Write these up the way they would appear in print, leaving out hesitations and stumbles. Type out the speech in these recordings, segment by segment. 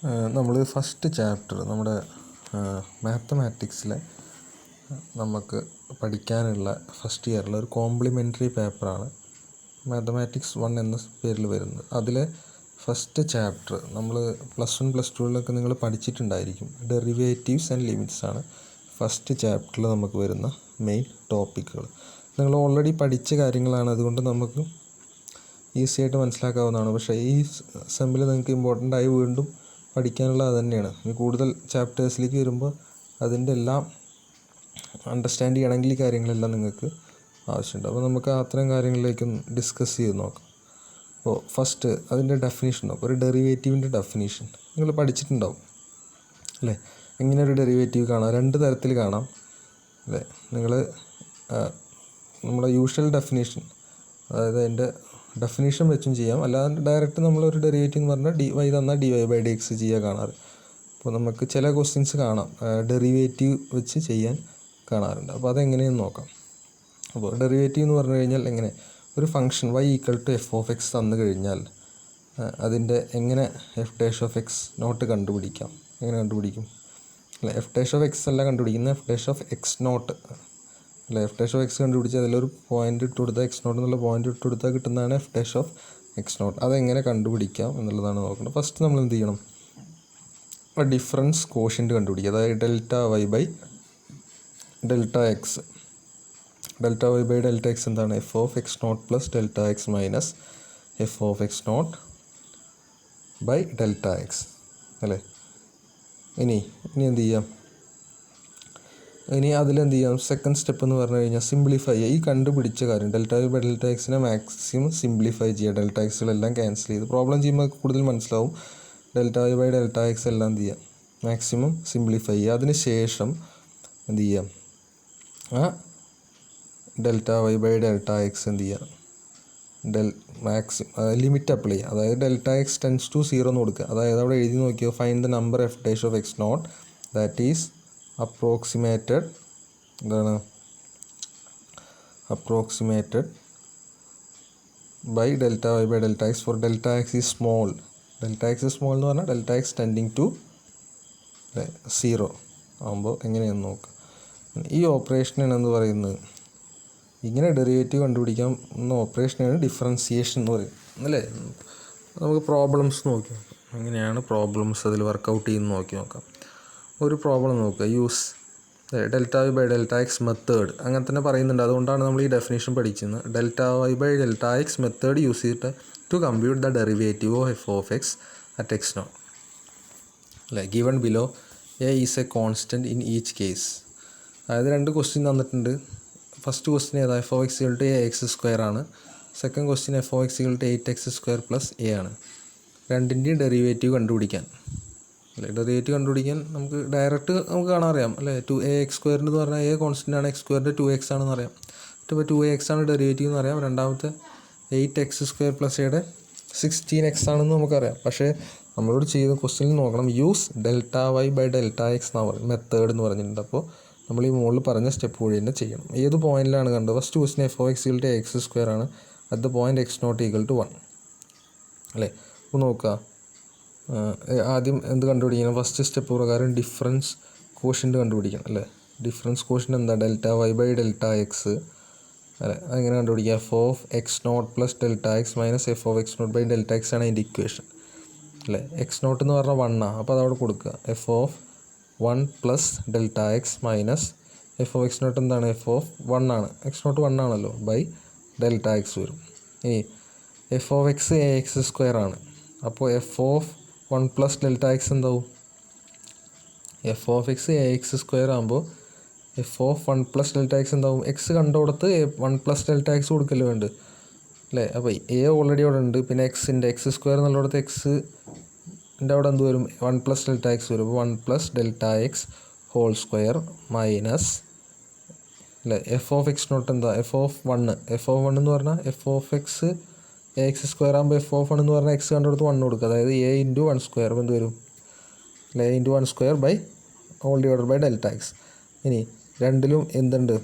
നമ്മൾ first chapter നമ്മുടെ മാത്തമാറ്റിക്സിലെ നമുക്ക് പഠിക്കാനുള്ള ഫസ്റ്റ് ഇയറിലെ ഒരു കോംപ്ലിമെൻ്ററി പേപ്പറാണ് മാത്തമാറ്റിക്സ് 1 എന്ന പേരിൽ വരുന്നത്. അതിലെ ഫസ്റ്റ് ചാപ്റ്റർ നമ്മൾ +1 +2 നിങ്ങൾ പഠിച്ചിട്ടുണ്ടായിരിക്കും. ഡെറിവേറ്റീവ്സ് ആൻഡ് ലിമിറ്റ്സ് ആണ് ഫസ്റ്റ് ചാപ്റ്ററിൽ നമുക്ക് വരുന്ന മെയിൻ ടോപ്പിക്കുകൾ. നിങ്ങൾ ഓൾറെഡി പഠിച്ച കാര്യങ്ങളാണ്, അതുകൊണ്ട് നമുക്ക് ഈസി ആയിട്ട് മനസ്സിലാക്കാവുന്നതാണ്. പക്ഷേ ഈ സെമ്മിൽ നിങ്ങൾക്ക് ഇമ്പോർട്ടൻ്റ് ആയി വീണ്ടും പഠിക്കാനുള്ളത് അത് തന്നെയാണ്. ഇനി കൂടുതൽ ചാപ്റ്റേഴ്സിലേക്ക് വരുമ്പോൾ അതിൻ്റെ എല്ലാം അണ്ടർസ്റ്റാൻഡ് ചെയ്യണമെങ്കിൽ ഈ കാര്യങ്ങളെല്ലാം നിങ്ങൾക്ക് ആവശ്യമുണ്ട്. അപ്പോൾ നമുക്ക് അത്തരം കാര്യങ്ങളിലേക്ക് ഡിസ്കസ് ചെയ്ത് നോക്കാം. അപ്പോൾ ഫസ്റ്റ് അതിൻ്റെ ഡെഫിനേഷൻ നോക്കാം. ഒരു ഡെറിവേറ്റീവിൻ്റെ ഡെഫിനേഷൻ നിങ്ങൾ പഠിച്ചിട്ടുണ്ടാവും അല്ലേ? എങ്ങനെ ഒരു ഡെറിവേറ്റീവ് കാണാം? 2 തരത്തിൽ കാണാം അല്ലേ? നിങ്ങൾ നമ്മുടെ യൂഷ്വൽ ഡെഫിനേഷൻ, അതായത് അതിൻ്റെ ഡെഫിനേഷൻ വെച്ചും ചെയ്യാം, അല്ലാതെ ഡയറക്റ്റ് നമ്മളൊരു ഡെറിവേറ്റീവ് എന്ന് പറഞ്ഞാൽ dy തന്നാൽ dy/dx ചെയ്യുക കാണാറ്. അപ്പോൾ നമുക്ക് ചില ക്വസ്റ്റ്യൻസ് കാണാം ഡെറിവേറ്റീവ് വെച്ച് ചെയ്യാൻ കാണാറുണ്ട്. അപ്പോൾ അതെങ്ങനെയെന്ന് നോക്കാം. അപ്പോൾ ഡെറിവേറ്റീവ് എന്ന് പറഞ്ഞു കഴിഞ്ഞാൽ എങ്ങനെ ഒരു ഫംഗ്ഷൻ y = f(x) തന്നു കഴിഞ്ഞാൽ അതിൻ്റെ എങ്ങനെ f'(x0) കണ്ടുപിടിക്കാം. എങ്ങനെ കണ്ടുപിടിക്കും അല്ല, f'(x) അല്ല കണ്ടുപിടിക്കുന്നത്, f'(x0) അല്ല, f'(x) കണ്ടുപിടിച്ച് അതിലൊരു പോയിൻ്റ് ഇട്ട് കൊടുത്താൽ x0 എന്നുള്ള പോയിൻ്റ് ഇട്ട് കൊടുത്താൽ കിട്ടുന്നതാണ് f'(x0). അതെങ്ങനെ കണ്ടുപിടിക്കാം എന്നുള്ളതാണ് നോക്കുന്നത്. ഫസ്റ്റ് നമ്മൾ എന്ത് ചെയ്യണം? ഡിഫറൻസ് കോഷ്യൻ്റ് കണ്ടുപിടിക്കുക. അതായത് Δy/Δx. Δy/Δx എന്താണ്? f(x0) + Δx മൈനസ് f(x0)/Δx അല്ലേ? ഇനി എന്ത് ചെയ്യാം? ഇനി അതിലെന്ത് ചെയ്യാം? സെക്കൻഡ് സ്റ്റെപ്പ് എന്ന് പറഞ്ഞു കഴിഞ്ഞാൽ സിംപ്ലിഫൈ ചെയ്യുക. ഈ കണ്ടുപിടിച്ച കാര്യം Δy/Δx മാക്സിമം സിംപ്ലിഫൈ ചെയ്യുക. Δxകളെല്ലാം ക്യാൻസൽ ചെയ്ത് പ്രോബ്ലം ചെയ്യുമ്പോൾ കൂടുതൽ മനസ്സിലാവും. Δy/Δx എല്ലാം എന്ത് ചെയ്യാം? മാക്സിമം സിംപ്ലിഫൈ ചെയ്യുക. അതിന് ശേഷം എന്ത് ചെയ്യാം? ആ Δy/Δx എന്ത് ചെയ്യുക? ലിമിറ്റ് അപ്ലൈ ചെയ്യുക. അതായത് Δx → 0 എന്ന് കൊടുക്കുക. അതായത് അവിടെ എഴുതി നോക്കിയോ, find the number f'(x0) that is approximated by Δy/Δx for Δx is small. Δx is small എന്ന് പറഞ്ഞാൽ Δx tending to 0 ആകുമ്പോൾ എങ്ങനെയെന്ന് നോക്കുക. ഈ ഓപ്പറേഷനാണ് എന്ന് പറയുന്നത്. ഇങ്ങനെ ഡെറിവേറ്റീവ് കണ്ടുപിടിക്കാൻ ഓപ്പറേഷനാണ് ഡിഫറൻസിയേഷൻ എന്ന് പറയുന്നത് അല്ലേ? നമുക്ക് പ്രോബ്ലംസ് നോക്കി നോക്കാം. എങ്ങനെയാണ് പ്രോബ്ലംസ് അതിൽ വർക്കൗട്ട് ചെയ്യുന്നത് നോക്കി നോക്കാം. ഒരു പ്രോബ്ലം നോക്കുക. യൂസ് Δy/Δx മെത്തേഡ് അങ്ങനെ തന്നെ പറയുന്നുണ്ട്. അതുകൊണ്ടാണ് നമ്മൾ ഈ ഡെഫിനേഷൻ പഠിക്കുന്നത്. Δy/Δx മെത്തേഡ് യൂസ് ചെയ്തിട്ട് to compute the derivative of f(x) at x0 അല്ലേ? Given below a is a constant in each case. അതായത് 2 ക്വസ്റ്റ്യൻ തന്നിട്ടുണ്ട്. ഫസ്റ്റ് ക്വസ്റ്റ്യൻ ഏതാ? f(x) = ax² ആണ്. Second question f(x) = 8x² + a ആണ്. രണ്ടിൻ്റെയും derivative കണ്ടുപിടിക്കാൻ അല്ലേ? ഡെറിവേറ്റീവ് കണ്ടുപിടിക്കാൻ നമുക്ക് ഡയറക്റ്റ് നമുക്ക് കാണാൻ അറിയാം അല്ലേ? 2ax² എന്ന് പറഞ്ഞാൽ a കോൺസ്റ്റൻ്റ് ആണ്, x² 2x ആണെന്ന് അറിയാം. ഇപ്പോൾ 2ax ആണ് ഡെറിവേറ്റീവ് എന്ന് അറിയാം. രണ്ടാമത്തെ 8x² + a 16x ആണെന്ന് നമുക്കറിയാം. പക്ഷേ നമ്മളോട് ചെയ്യുന്ന ക്വസ്റ്റ്യനിൽ നോക്കണം, യൂസ് Δy/Δx എന്നാണ് പറയുന്നത്, മെത്തേഡ് എന്ന് പറഞ്ഞിട്ടുണ്ട്. അപ്പോൾ നമ്മൾ ഈ മുകളിൽ പറഞ്ഞ സ്റ്റെപ്പ് വഴി തന്നെ ചെയ്യണം. ഏത് പോയിന്റിലാണ് കണ്ടത്? ഫസ്റ്റ് ക്വസ്റ്റ്യൻ f(x) = ax² ആണ്. അറ്റ് ദ പോയിന്റ് x0 = 1 അല്ലേ? അപ്പോൾ നോക്കുക, ആദ്യം എന്ത് കണ്ടുപിടിക്കണം? ഫസ്റ്റ് സ്റ്റെപ്പ് പ്രകാരം ഡിഫറൻസ് കോഷ്യൻ്റ് കണ്ടുപിടിക്കണം അല്ലേ? ഡിഫറൻസ് കോഷ്യൻ്റ് എന്താ? Δy/Δx അല്ലേ? അതെങ്ങനെ കണ്ടുപിടിക്കുക? f(x0) + Δx മൈനസ് f(x0)/Δx ആണ് അതിൻ്റെ ഇക്വേഷൻ അല്ലേ? x0 എന്ന് പറഞ്ഞാൽ 1 ആണ്. അപ്പോൾ അതവിടെ കൊടുക്കുക. f(1 + Δx മൈനസ് f(x0) എന്താണ്? f(1) ആണ്. x0 1 ആണല്ലോ, Δx വരും. ഇനി f(x) ax² ആണ്. അപ്പോൾ f(1 + Δx എന്താവും? f(x) ax² ആകുമ്പോൾ f(1 + Δx എന്താവും? x കണ്ടോടത്ത് 1 + Δx കൊടുക്കല്ലോ വേണ്ട അല്ലേ? അപ്പോൾ a ഓൾറെഡി അവിടെ ഉണ്ട്. പിന്നെ x x² എന്നുള്ളിടത്ത് x-ൻ്റെ അവിടെ എന്ത് വരും? 1 + Δx വരും. അപ്പോൾ 1 + Δx² മൈനസ് അല്ലേ? f(x0) എന്താ? f(1) എന്ന് പറഞ്ഞാൽ f(x) ax² ആകുമ്പോൾ f(1) എന്ന് പറഞ്ഞാൽ x കണ്ടോടത്ത് 1 കൊടുക്കുക. അതായത് a × 1² എന്ത് വരും? അല്ലേ? a × 1² Δx. ഇനി രണ്ടിലും എന്തുണ്ട്?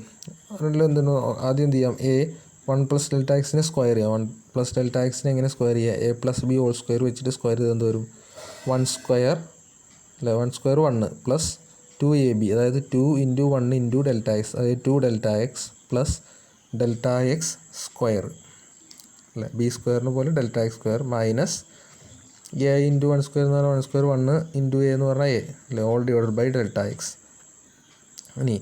ആദ്യം എന്ത് ചെയ്യാം? a 1 + Δx സ്ക്വയർ ചെയ്യാം. 1 + Δx എങ്ങനെ സ്ക്വയർ ചെയ്യുക? a + b² വെച്ചിട്ട് സ്ക്വയർ ചെയ്ത് എന്ത് വരും? 1 സ്ക്വയർ അല്ലേ 1 സ്ക്വയർ 1 പ്ലസ് 2ab അതായത് 2 ഇൻറ്റു 1 ഇൻറ്റു ഡെൽറ്റ എക്സ് അതായത് 2 delta X plus delta X square അല്ലേ ബി സ്ക്വയറിന് പോലെ delta X square minus A into 1 square എന്ന് പറഞ്ഞാൽ 1 സ്ക്വയർ 1 ഇൻറ്റു എ എന്ന് പറഞ്ഞാൽ എ അല്ലേ all divided by delta x. ഇനി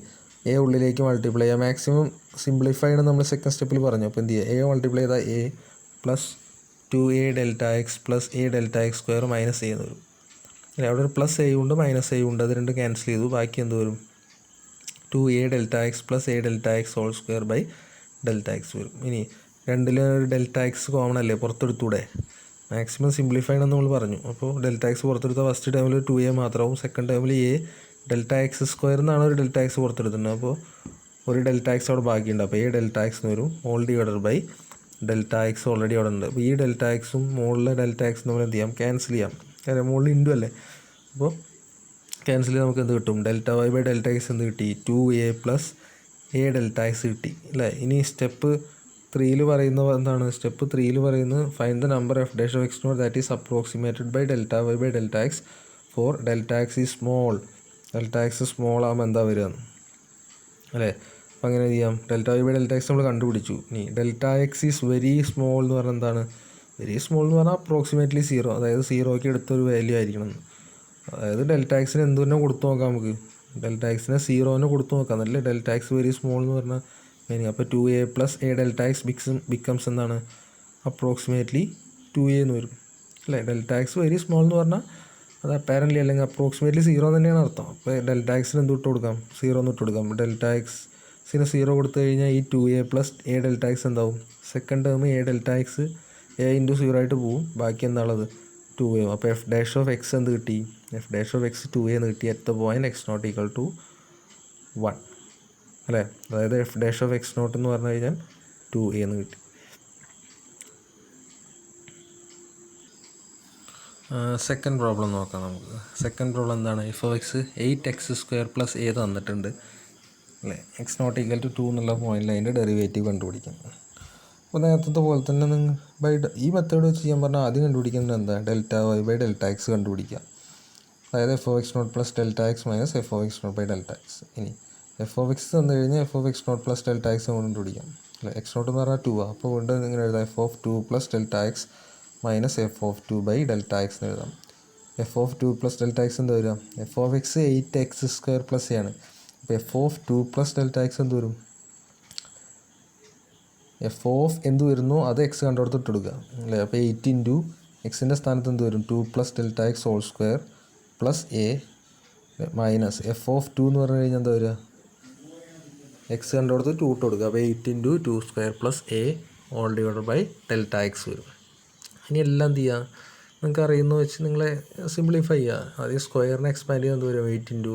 എ ഉള്ളിലേക്ക് മൾട്ടിപ്ലൈ ചെയ്യുക. മാക്സിമം സിംപ്ലിഫൈഡ് നമ്മൾ സെക്കൻഡ് സ്റ്റെപ്പിൽ പറഞ്ഞു. അപ്പോൾ എന്ത് ചെയ്യുക എ മൾട്ടിപ്ലൈ ചെയ്താൽ a plus 2a delta X plus A delta X square minus a എന്ന് വരും അല്ലേ. അവിടെ ഒരു പ്ലസ് എ ഉണ്ട് മൈനസ് എ ഉണ്ട്, അത് രണ്ട് ക്യാൻസൽ ചെയ്തു. ബാക്കി എന്ത് വരും 2a delta X plus A delta x whole square by delta x വരും. ഇനി രണ്ടിലും ഒരു ഡെൽറ്റ എക്സ് കോമൺ അല്ലേ, പുറത്തെടുത്തൂടെ. മാക്സിമം സിംപ്ലിഫൈഡ് എന്ന് നമ്മൾ പറഞ്ഞു. അപ്പോൾ ഡെൽറ്റ എക്സ് പുറത്തെടുത്താൽ ഫസ്റ്റ് ടേമിൽ 2a മാത്രമാവും, സെക്കൻഡ് ടേമിൽ എ ഡെൽറ്റ എക്സ് സ്ക്വയർ എന്നാണ് ഒരു ഡെൽറ്റ എക്സ് പുറത്തെടുത്തിട്ടുണ്ട്. അപ്പോൾ ഒരു ഡെൽറ്റ എക്സ് അവിടെ ബാക്കിയുണ്ട്. അപ്പോൾ എ ഡെൽറ്റ എക്സ് എന്ന് വരും all divided by delta x already അവിടെ ഉണ്ട്. അപ്പോൾ ഈ ഡെൽറ്റ എക്സും മുകളിലെ ഡെൽറ്റ എക്സ് നമ്മൾ എന്ത് ചെയ്യാം ക്യാൻസൽ ചെയ്യാം. കാരണം മുകളിൽ ഇൻറ്റു അല്ലേ, അപ്പോൾ ക്യാൻസൽ ചെയ്ത് നമുക്ക് എന്ത് കിട്ടും delta y by delta x എന്ത് കിട്ടി 2a plus A delta X കിട്ടി അല്ലേ. ഇനി സ്റ്റെപ്പ് 3 പറയുന്നത് എന്താണ്, സ്റ്റെപ്പ് 3 പറയുന്നത് find the number f dash of X naught that is approximated by delta y by delta x for delta x is small. Delta x small ആകുമ്പോൾ എന്താ വരിക അല്ലേ. അപ്പോൾ അങ്ങനെ ചെയ്യാം delta y by delta x നമ്മൾ കണ്ടുപിടിച്ചു. ഇനി delta x is very small എന്ന് പറഞ്ഞാൽ എന്താണ്, വെരി സ്മോൾ എന്ന് പറഞ്ഞാൽ അപ്രോക്സിമേറ്റ്ലി 0, അതായത് 0ക്ക് അടുത്തൊരു വാല്യൂ ആയിരിക്കണം. അതായത് ഡെൽറ്റ എക്സിന് എന്ത് തന്നെ കൊടുത്തു നോക്കാം നമുക്ക്, ഡെൽറ്റ എക്സിനെ 0 കൊടുത്തു നോക്കാം എന്നല്ലേ ഡെൽറ്റ എക്സ് വെരി സ്മോൾ എന്ന് പറഞ്ഞാൽ മീനിങ്. അപ്പോൾ 2a plus A delta X becomes എന്താണ് അപ്രോക്സിമേറ്റ്ലി 2a എന്ന് വരും അല്ലേ. ഡെൽറ്റ എക്സ് വെരി സ്മോൾ എന്ന് പറഞ്ഞാൽ അത് അപ്പാരൻ്റ്ലി അല്ലെങ്കിൽ അപ്രോക്സിമേറ്റ്ലി 0 തന്നെയാണ് അർത്ഥം. അപ്പോൾ ഡെൽറ്റ എക്സിന് എന്ത് ഇട്ട് കൊടുക്കാം 0 എന്ന് ഇട്ട് കൊടുക്കാം. ഡെൽറ്റ എക്സിന് 0 കൊടുത്തു കഴിഞ്ഞാൽ ഈ 2a plus A delta X എന്താവും, second term A delta X A into 0 ആയിട്ട് പോവും, ബാക്കി എന്താണുള്ളത് 2a. അപ്പോൾ എഫ് ഡാഷ് ഓഫ് എക്സ് എന്ത് കിട്ടി, F dash of X 2a എന്ന് കിട്ടി at the point x naught equal to 1 അല്ലേ. അതായത് f dash of X naught എന്ന് പറഞ്ഞു കഴിഞ്ഞാൽ 2a എന്ന് കിട്ടി. സെക്കൻഡ് പ്രോബ്ലം നോക്കാം നമുക്ക്. സെക്കൻഡ് പ്രോബ്ലം എന്താണ്, F of x 8x square plus A തന്നിട്ടുണ്ട് അല്ലേ. എക്സ് നോട്ട് ഈക്വൽ ടു 2 എന്നുള്ള പോയിന്റിൽ അതിൻ്റെ ഡെറിവേറ്റീവ് കണ്ടുപിടിക്കണം. അപ്പോൾ നേരത്തെ പോലെ തന്നെ നിങ്ങൾ ഈ മെത്തേഡ് വെച്ച് ചെയ്യാൻ പറഞ്ഞാൽ ആദ്യം കണ്ടുപിടിക്കുന്നത് എന്താ delta y by delta x കണ്ടുപിടിക്കുക. അതായത് f of X not plus delta x minus f of X not by delta x. ഇനി എഫ് ഓഫ് എക്സ് തന്നു കഴിഞ്ഞാൽ f of X not plus delta x കണ്ടുപിടിക്കാം അല്ലേ. എക്സ് നോട്ട് എന്ന് പറഞ്ഞാൽ 2 അപ്പോൾ വീണ്ടും ഇങ്ങനെ എഴുതാം f of 2 plus delta x minus f of 2 by delta x എന്ന് എഴുതാം. F of 2 plus delta x എന്താ വരിക, f of x 8x square plus a ആണ്. അപ്പോൾ F of 2 plus delta x എന്ത് വരും, എഫ് ഓഫ് എന്ത് വരുന്നു അത് എക്സ് കണ്ടെടുത്ത് ഇട്ടെടുക്കുക അല്ലേ. അപ്പോൾ 8 ഇൻറ്റു എക്സിൻ്റെ സ്ഥാനത്ത് എന്ത് വരും 2 plus delta x whole square plus A minus f of 2 എന്ന് പറഞ്ഞു കഴിഞ്ഞാൽ എന്താ വരിക, എക്സ് കണ്ടെടുത്ത് 2 ഇട്ട് കൊടുക്കുക. അപ്പോൾ 8 into 2 square plus a all divided by delta x വരും. ഇനി എല്ലാം എന്ത് ചെയ്യുക, നിങ്ങൾക്ക് അറിയുന്ന വെച്ച് നിങ്ങളെ സിംപ്ലിഫൈ ചെയ്യുക. ആദ്യം സ്ക്വയറിനെ എക്സ്പാൻഡ് ചെയ്യാൻ എന്ത് വരും 8 into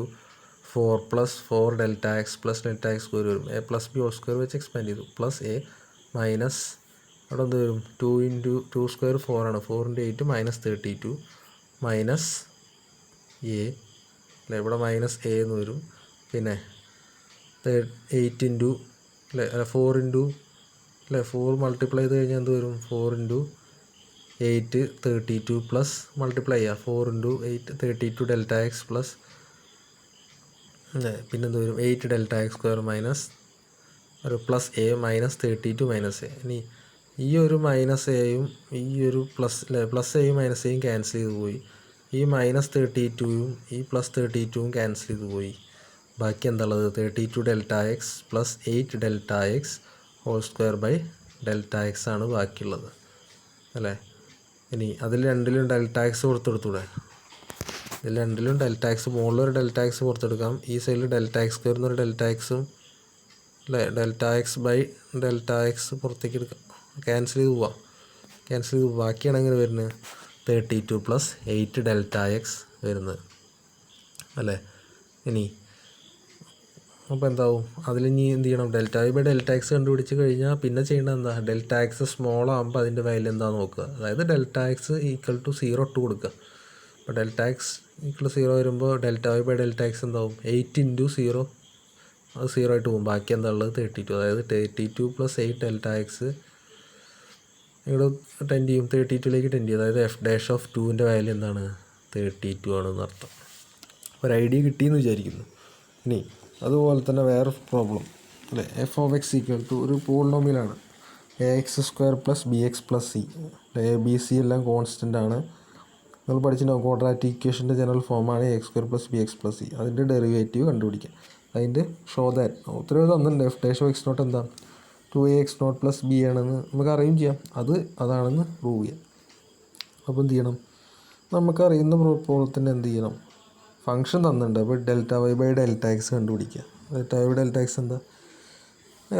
4 plus 4 delta X plus delta X square വരും. A plus B whole square വെച്ച് എക്സ്പാൻഡ് ചെയ്തു പ്ലസ് എ മൈനസ് അവിടെ എന്ത് വരും 2 ഇൻറ്റു 2 സ്ക്വയർ 4 ആണ്, 4 ഇൻറ്റു 8 മൈനസ് 32 മൈനസ് എ അല്ലേ. ഇവിടെ മൈനസ് എ എന്ന് വരും. പിന്നെ 8 ഇൻറ്റു അല്ലേ 4 ഇൻറ്റു അല്ലേ 4 മൾട്ടിപ്ലൈ ചെയ്ത് കഴിഞ്ഞാൽ എന്ത് വരും 4 ഇൻറ്റു 8 32 പ്ലസ് മൾട്ടിപ്ലൈ ചെയ്യുക 4 ഇൻറ്റു 8 32 ഡെൽറ്റ എക്സ് പ്ലസ് പിന്നെ എന്ത് വരും 8 ഡെൽറ്റ എക്സ് സ്ക്വയർ മൈനസ് ഒരു plus A minus 32 minus A. ഇനി ഈ ഒരു മൈനസ് എയും ഈ ഒരു പ്ലസ് അല്ലേ പ്ലസ് എയും മൈനസ് എയും ക്യാൻസൽ ചെയ്ത് പോയി. ഈ മൈനസ് 32യും ഈ പ്ലസ് 32യും ക്യാൻസൽ ചെയ്ത് പോയി. ബാക്കി എന്താണുള്ളത് 32 delta X plus 8 delta x whole square by delta x ആണ് ബാക്കിയുള്ളത് അല്ലേ. ഇനി അതിൽ രണ്ടിലും ഡെൽറ്റ എക്സ് പുറത്തെടുത്തൂടെ, ഇതിൽ രണ്ടിലും ഡെൽറ്റ എക്സ് മുകളിലൊരു ഡെൽറ്റ എക്സ് പുറത്തെടുക്കാം, ഈ സൈഡിൽ ഡെൽറ്റ എക്സ് കയറുന്നൊരു ഡെൽറ്റ എക്സും അല്ലേ delta x by delta x പുറത്തേക്ക് എടുക്കാം, ക്യാൻസൽ ചെയ്ത് പോവാം. ക്യാൻസൽ ചെയ്ത് ബാക്കിയാണെങ്കിൽ വരുന്നത് 32 പ്ലസ് 8 ഡെൽറ്റ എക്സ് വരുന്നത് അല്ലേ. ഇനി അപ്പോൾ എന്താവും അതിലിനി എന്ത് ചെയ്യണം delta y by delta x കണ്ടുപിടിച്ച് കഴിഞ്ഞാൽ പിന്നെ ചെയ്യേണ്ടത് എന്താ ഡെൽറ്റ എക്സ് സ്മോൾ ആകുമ്പോൾ അതിൻ്റെ വാല്യൂ എന്താണെന്ന് നോക്കുക. അതായത് ഡെൽറ്റ എക്സ് ഈക്വൽ ടു 0 ഇട്ട് കൊടുക്കുക. അപ്പോൾ ഡെൽറ്റ എക്സ് ഈക്വൽ ടു 0 വരുമ്പോൾ delta y by delta X എന്താവും 8 ഇൻറ്റു 0 അത് 0 ആയിട്ട് പോകും. ബാക്കി എന്താ ഉള്ളത് 32. അതായത് 32 പ്ലസ് 8 ഡെൽറ്റ എക്സ് ഇവിടെ ടെൻഡ് ചെയ്യും 32ലേക്ക് ടെൻഡ് ചെയ്യും. അതായത് എഫ് ഡാഷ് ഓഫ് 2ൻ്റെ വാല്യൂ എന്താണ് 32 ആണെന്ന് അർത്ഥം. ഒരു ഐഡിയ കിട്ടിയെന്ന് വിചാരിക്കുന്നു. ഇനി അതുപോലെ തന്നെ വേറെ പ്രോബ്ലം അല്ലേ, f of x equal to ഒരു പോളിനോമിയലാണ് ax² + bx + c. A b c എല്ലാം കോൺസ്റ്റൻ്റ് ആണ്. നിങ്ങൾ പഠിച്ചിട്ടുണ്ടാവും ക്വാഡ്രാറ്റിക് ഇക്വേഷൻ്റെ ജനറൽ ഫോമാണ് ax² + bx + c. അതിൻ്റെ ഡെറിവേറ്റീവ് കണ്ടുപിടിക്കുക. അതിൻ്റെ ഷോ ദാറ്റ് ഉത്തരവ് തന്നിട്ടുണ്ട്. F dash of X naught എന്താ 2ax0 + b ആണെന്ന് നമുക്ക് അറിയുകയും ചെയ്യാം. അതാണെന്ന് പ്രൂവ് ചെയ്യാം. അപ്പോൾ എന്ത് ചെയ്യണം, നമുക്കറിയുന്ന പോലെ തന്നെ എന്ത് ചെയ്യണം, ഫംഗ്ഷൻ തന്നിട്ടുണ്ട്. അപ്പോൾ Δy/Δx കണ്ടുപിടിക്കുക. Δy/Δx എന്താ,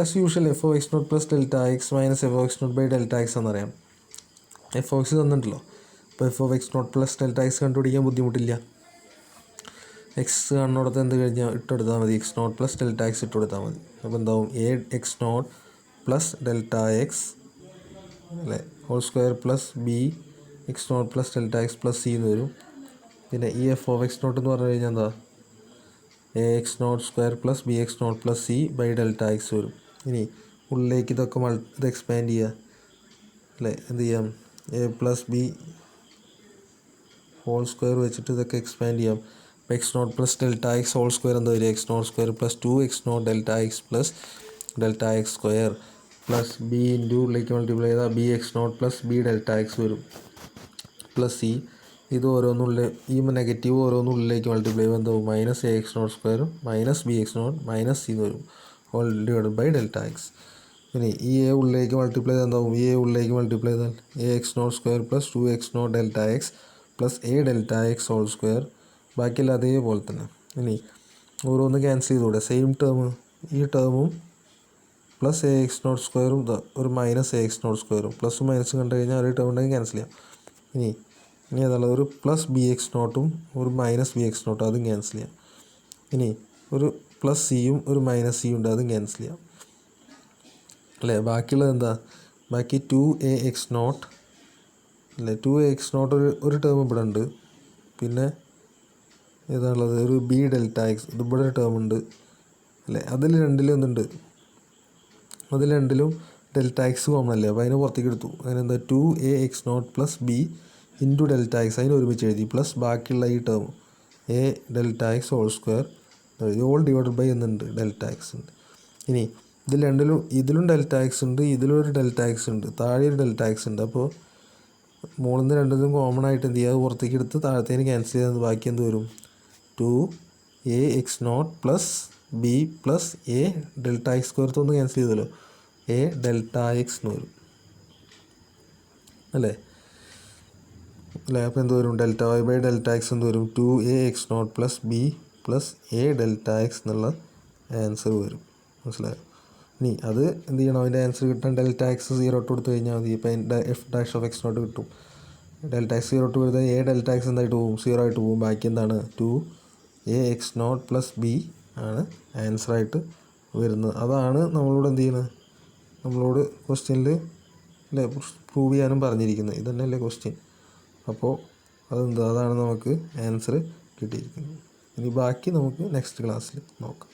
as usual F of X not plus Δx - F of X not by Δx എന്നറിയാം. എഫ് ഓഫ് എക്സ് തന്നിട്ടുണ്ടല്ലോ. അപ്പോൾ F of X not plus Δx കണ്ടുപിടിക്കാൻ ബുദ്ധിമുട്ടില്ല. എക്സ് കാണുന്നിടത്ത് എന്ത് കഴിഞ്ഞാൽ ഇട്ടെടുത്താൽ മതി, x0 + Δx ഇട്ട് കൊടുത്താൽ മതി. അപ്പോൾ എന്താവും, ax0 + Δx അല്ലേ ഹോൾ² + bx0 + Δx + c എന്ന് വരും. പിന്നെ ഈ എഫ് ഓഫ് എക്സ് നോട്ട് എന്ന് പറഞ്ഞു കഴിഞ്ഞാൽ എന്താ, ax02 + bx0 + c / Δx വരും. ഇനി ഉള്ളിലേക്ക് ഇതൊക്കെ ഇത് എക്സ്പാൻഡ് ചെയ്യുക അല്ലേ, എന്ത് ചെയ്യാം, a + b ഹോൾ² വെച്ചിട്ട് ഇതൊക്കെ എക്സ്പാൻഡ് ചെയ്യാം. അപ്പോൾ x0 + Δx ഹോൾ² എന്താ വരിക, x02 + 2x0 Δx + Δx² plus b into ഉള്ളിലേക്ക് മൾട്ടിപ്ലൈ ചെയ്താൽ bx0 + b Δx വരും. പ്ലസ് c ഇത് ഓരോന്നുള്ള ഈ നെഗറ്റീവ് ഓരോന്നുള്ളിലേക്ക് മൾട്ടിപ്ലൈ ചെയ്യുമ്പോൾ എന്താവും, -ax02 - bx0 - c എന്ന് വരും ഹോൾ ഡിവൈഡഡ് ബൈ Δx. ഇനി ഈ a ഉള്ളിലേക്ക് മൾട്ടിപ്ലൈ ചെയ്താൽ എന്താവും, ഈ a ഉള്ളിലേക്ക് മൾട്ടിപ്ലൈ ചെയ്താൽ ax02 + 2x0 Δx + a Δx ഹോൾ². ബാക്കിയെല്ലാം അതേപോലെ തന്നെ. ഇനി ഓരോന്ന് ക്യാൻസൽ ചെയ്തുകൂടെ, സെയിം ടേം ഈ ടേമും പ്ലസ് ax02 ഒരു -ax02 പ്ലസും മൈനസും കണ്ടു കഴിഞ്ഞാൽ ഒരു ടേം ഉണ്ടെങ്കിൽ ക്യാൻസൽ ചെയ്യാം. ഇനി ഏതാണുള്ളത്, ഒരു പ്ലസ് bx0 ഒരു -bx0 അതും ക്യാൻസൽ ചെയ്യാം. ഇനി ഒരു പ്ലസ് സിയും ഒരു -c ഉണ്ട്, അതും ക്യാൻസൽ ചെയ്യാം അല്ലേ. ബാക്കിയുള്ളത് എന്താ, ബാക്കി 2ax0 അല്ലേ, 2ax0 ഒരു ടേം ഇവിടെ ഉണ്ട്. പിന്നെ ഏതാണുള്ളത്, ഒരു b Δx ഇത് ഇവിടെ ഒരു ടേം ഉണ്ട് അല്ലേ. അതിൽ രണ്ടിലും എന്തുണ്ട്, അതിൽ രണ്ടിലും Δx കോമൺ അല്ലേ, അപ്പോൾ അതിനെ പുറത്തേക്ക് എടുത്തു. അതിനെന്താ 2ax0 + b ഇൻറ്റു Δx അതിന് ഒരുമിച്ച് എഴുതി, പ്ലസ് ബാക്കിയുള്ള ഈ term a Δx whole whole divided by എന്നുണ്ട് Δx ഉണ്ട്. ഇനി ഇതിലും Δx ഉണ്ട്, ഇതിലും ഒരു Δx ഉണ്ട്, താഴെ ഒരു Δx ഉണ്ട്. അപ്പോൾ മുകളിൽ രണ്ടിലും കോമൺ ആയിട്ട് എന്ത് ചെയ്യുക, പുറത്തേക്ക് എടുത്ത് താഴത്തേന് ക്യാൻസൽ ചെയ്ത് ബാക്കി എന്ത് വരും, 2ax0 + b + a Δx² ഒന്ന് ക്യാൻസൽ ചെയ്തല്ലോ, a Δx എന്ന് വരും അല്ലേ. അപ്പോൾ എന്ത് വരും, Δy/Δx എന്ത് വരും, 2ax0 + b + a Δx എന്നുള്ള ആൻസർ വരും. മനസ്സിലായോ. ഇനി അത് എന്ത് ചെയ്യണം, അതിൻ്റെ ആൻസർ കിട്ടാൻ Δx 0 ഇട്ട് കൊടുത്തു കഴിഞ്ഞാൽ മതി. ഇപ്പോൾ f dash of X naught കിട്ടും. Δx 0 ഇട്ട് കൊടുത്താൽ a Δx എന്തായിട്ട് പോകും, 0 ആയിട്ട് പോകും. ബാക്കി എന്താണ്, 2ax0 + b ആണ് ആൻസറായിട്ട് വരുന്നത്. അതാണ് നമ്മളോട് എന്ത് ചെയ്യുന്നത്, നമ്മളോട് ക്വസ്റ്റ്യനിൽ അല്ലേ പ്രൂവ് ചെയ്യാനും പറഞ്ഞിരിക്കുന്നത്. ഇത് തന്നെയല്ലേ ക്വസ്റ്റ്യൻ. അപ്പോൾ അതാണ് നമുക്ക് ആൻസർ കിട്ടിയിരിക്കുന്നത്. ഇനി ബാക്കി നമുക്ക് നെക്സ്റ്റ് ക്ലാസ്സിൽ നോക്കാം.